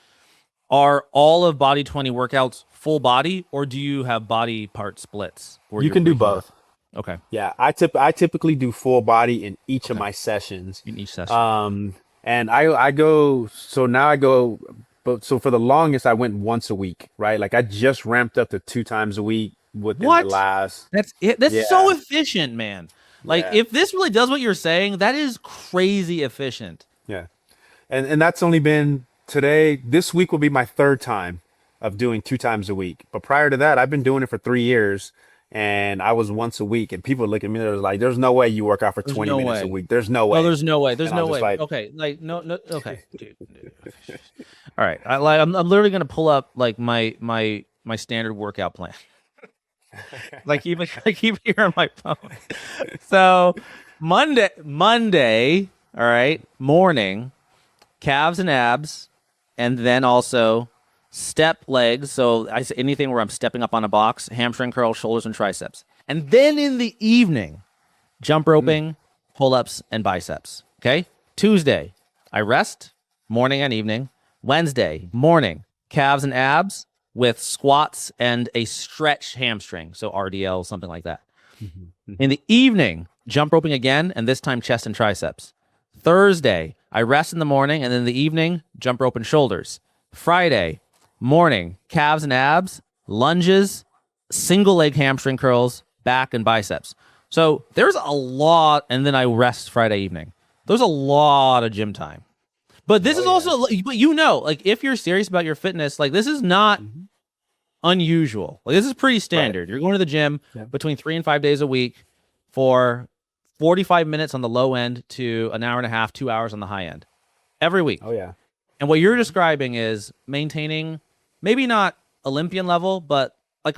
Are all of Body 20 workouts full body, or do you have body part splits where You you're can do breaking it up? both. Okay. Yeah, I typically do full body in each of Okay. my sessions. In each session. Um, and I go so now I go but so for the longest I went once a week, right? Like I just ramped up to 2 times a week within the What? last That's it. That's so yeah, efficient, man. Like, yeah, if this really does what you're saying, that is crazy efficient. yeah. And that's only been today. This week will be my third time of doing 2 times a week. But prior to that, I've been doing it for 3 years, and I was once a week. And people look at me, they're like, "There's no way you work out for There's 20 no minutes a way. week. There's no No, way." there's no way. There's And I no was just way. like, Okay, like no. Okay, dude. All right, I'm literally gonna pull up like my standard workout plan. Like even I keep here on my phone. So Monday, all right, morning, calves and abs, and then also step legs. So I say anything where I'm stepping up on a box, hamstring curls, shoulders, and triceps. And then in the evening, jump roping, pull ups, and biceps. Okay. Tuesday, I rest morning and evening. Wednesday, morning, calves and abs with squats and a stretch hamstring. So RDL, something like that. In the evening, jump roping again, and this time chest and triceps. Thursday, I rest in the morning, and then in the evening, jump rope and shoulders. Friday, morning, calves and abs, lunges, single leg hamstring curls, back and biceps. So there's a lot, and then I rest Friday evening. There's a lot of gym time. But this "Oh is yeah, also, but like if you're serious about your fitness, like this is not unusual. Like this is pretty right, standard. You're going to the gym yeah, between 3 and 5 days a week for 45 minutes on the low end to an hour and a half, 2 hours on the high end every week. oh yeah, And what you're describing is maintaining maybe not Olympian level, but like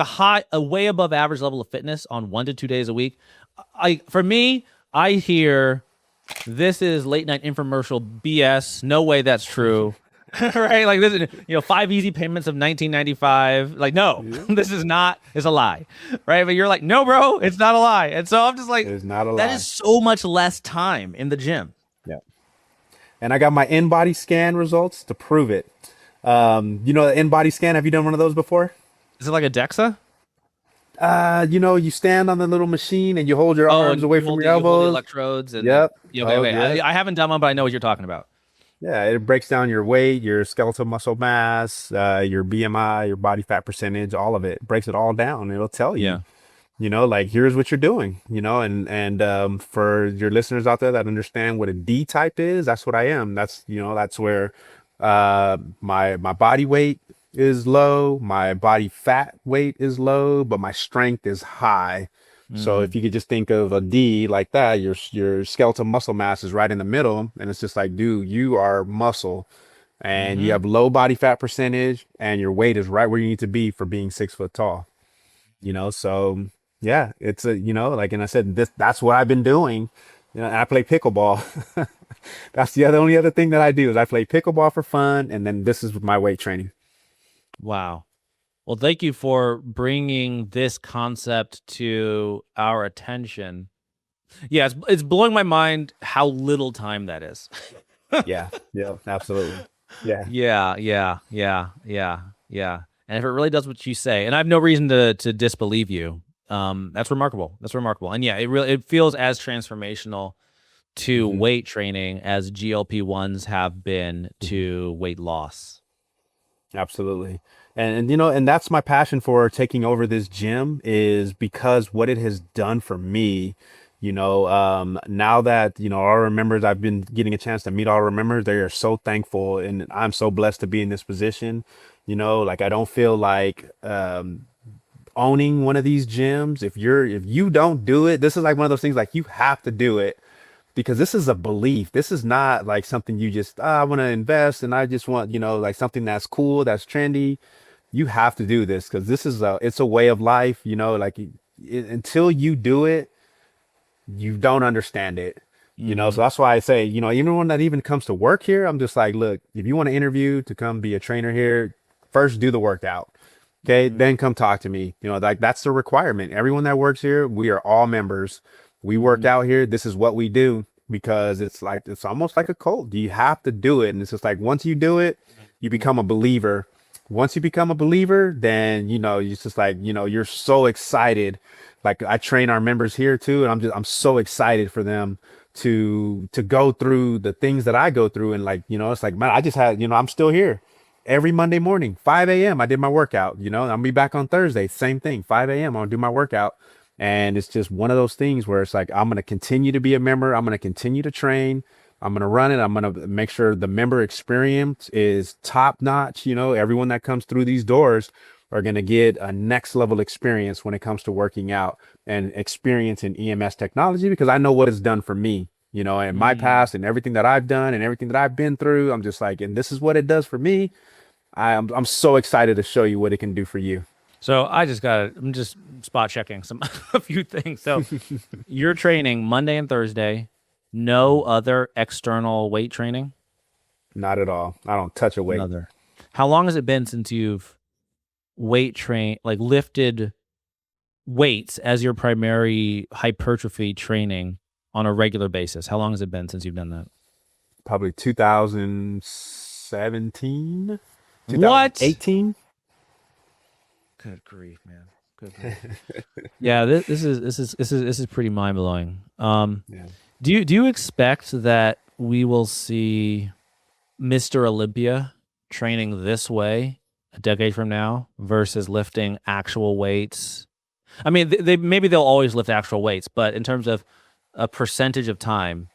a way above average level of fitness on 1 to 2 days a week. For me, I hear this is late night infomercial BS. No way that's true. Right? Like this is, 5 easy payments of 1995. Like, no, yeah. this is not, it's a lie. Right? But you're like, no, bro, it's not a lie. And so I'm just It like, is not a that is lie. so much less time in the gym. Yeah, and I got my in-body scan results to prove it. The in-body scan. Have you done one of those before? Is it like a DEXA? You stand on the little machine and you hold your Oh, arms and away from your you hold the elbows. electrodes and then Yep. yeah, okay, Oh, okay. yeah. I haven't done one, but I know what you're talking about. Yeah, it breaks down your weight, your skeletal muscle mass, your BMI, your body fat percentage, all of it. Breaks it all down. It'll tell you, Yeah. like here's what you're doing, and for your listeners out there that understand what a D type is, that's what I am. That's where my body weight is low, my body fat weight is low, but my strength is high. So if Mm, you could just think of a D like that, your skeletal muscle mass is right in the middle, and it's just like, dude, you are muscle, and you mm-hmm. have low body fat percentage, and your weight is right where you need to be for being 6 foot tall. So yeah, it's like, and I said that's what I've been doing. And I play pickleball. That's the only other thing that I do is I play pickleball for fun, and then this is my weight training. Wow. Well, thank you for bringing this concept to our attention. Yeah, it's blowing my mind how little time that is. Yeah, yeah, absolutely. Yeah, Yeah. And if it really does what you say, and I have no reason to disbelieve you, that's remarkable. That's remarkable. And yeah, it feels as transformational to hmm weight training as GLP-1s have been hmm to weight loss. absolutely. And that's my passion for taking over this gym is because what it has done for me. Now that all our members, I've been getting a chance to meet all our members. They are so thankful, and I'm so blessed to be in this position. Like I don't feel like owning one of these gyms. If you don't do it, this is like one of those things like you have to do it because this is a belief. This is not like something you just I want to invest and I just want like something that's cool, that's trendy. You have to do this because it's a way of life. Like until you do it, you don't understand it. Mm-hmm. So that's why I say, even when that even comes to work here, I'm just like, look, if you want to interview to come be a trainer here, first do the workout. Okay, Mm-hmm. then come talk to me. Like that's the requirement. Everyone that works here, we are all members. We work out here. This is what we do because it's almost like a cult. You have to do it. And it's just like once you do it, you become a believer. once you become a believer, then it's just like you're so excited. Like I train our members here too, and I'm so excited for them to go through the things that I go through, and like it's like, man, I just had I'm still here every Monday morning, 5 a.m. I did my workout. I'll be back on Thursday, same thing, 5 a.m. I'll do my workout. And it's just one of those things where it's like, I'm going to continue to be a member. I'm going to continue to train. I'm going to run it. I'm going to make sure the member experience is top notch. Everyone that comes through these doors are going to get a next level experience when it comes to working out and experience in EMS technology, because I know what it's done for me, in my Mm. past and everything that I've done and everything that I've been through. I'm just like, and this is what it does for me. I'm so excited to show you what it can do for you. So I'm just spot checking some a few things. So you're training Monday and Thursday, no other external weight training? Not at all. I don't touch a weight. Another. How long has it been since you've like lifted weights as your primary hypertrophy training on a regular basis? How long has it been since you've done that? Probably 2017, What? 2018. Good grief, man. Good grief. Yeah, this is pretty mind blowing. Yeah. Do you expect that we will see Mr. Olympia training this way a decade from now versus lifting actual weights? I mean, they maybe they'll always lift actual weights, but in terms of a percentage of time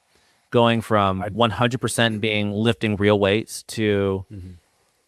going from I, 100% being lifting real weights to mhm.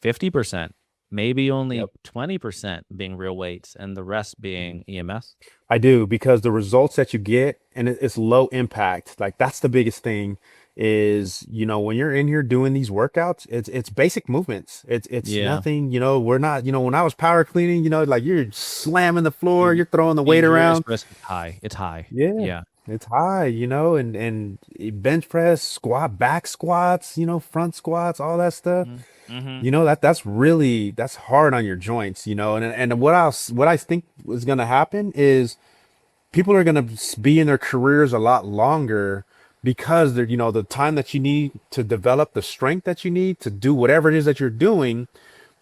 50%, maybe only Yep. 20% being real weights and the rest being EMS. I do, because the results that you get, and it's low impact. Like that's the biggest thing is, when you're in here doing these workouts, it's basic movements. It's Yeah. nothing, we're not, when I was power cleaning, like you're slamming the floor, The you're throwing the weight dangerous around. risk is high. It's high. Yeah, Yeah. it's high, and bench press, squat, back squats, front squats, all that stuff. Mm-hmm. That's hard on your joints, and what I think is gonna happen is people are gonna be in their careers a lot longer, because they're, the time that you need to develop the strength that you need to do whatever it is that you're doing,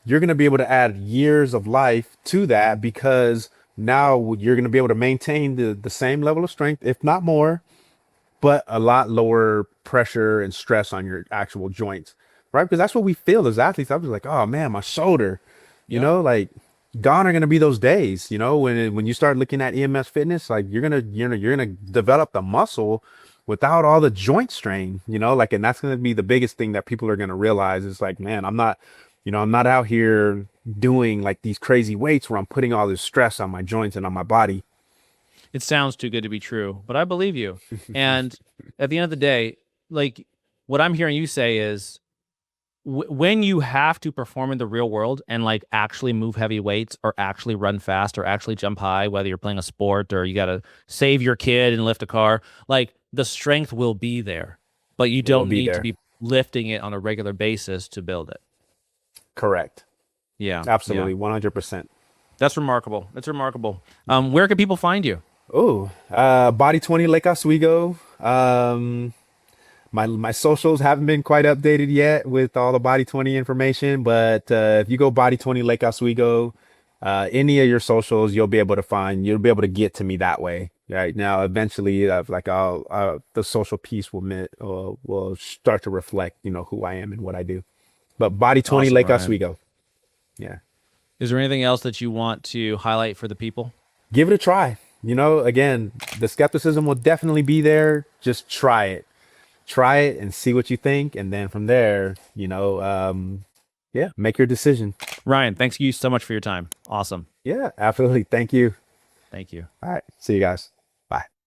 you're going to be able to add years of life to that, because now you're going to be able to maintain the same level of strength, if not more, but a lot lower pressure and stress on your actual joints, right? Because that's what we feel as athletes. I was like, oh man, my shoulder, Yep. like gone are gonna be those days, when you start looking at EMS fitness, like you're gonna develop the muscle without all the joint strain, like, and that's gonna be the biggest thing that people are gonna realize is like, man, I'm not out here doing like these crazy weights where I'm putting all this stress on my joints and on my body. It sounds too good to be true, but I believe you. And at the end of the day, like what I'm hearing you say is when you have to perform in the real world and like actually move heavy weights or actually run fast or actually jump high, whether you're playing a sport or you got to save your kid and lift a car, like the strength will be there, but you It will don't be need to there. be lifting it on a regular basis to build it. Correct. Yeah. Yeah. Absolutely. 100%. That's remarkable. That's remarkable. Where can people find you? Oh, Body 20 Lake Oswego. My socials haven't been quite updated yet with all the Body 20 information, but if you go Body 20 Lake Oswego, any of your socials, you'll be able to get to me that way. Right now, eventually, the social piece will start to reflect, who I am and what I do. But Body 20 Awesome, Lake Ryan. Oswego, yeah, Is there anything else that you want to highlight for the people? give it a try. Again, the skepticism will definitely be there. Just try it and see what you think, and then from there, yeah, make your decision. Ryan, thanks you so much for your time. Awesome. Yeah, absolutely. Thank you. Thank you. All right, see you guys.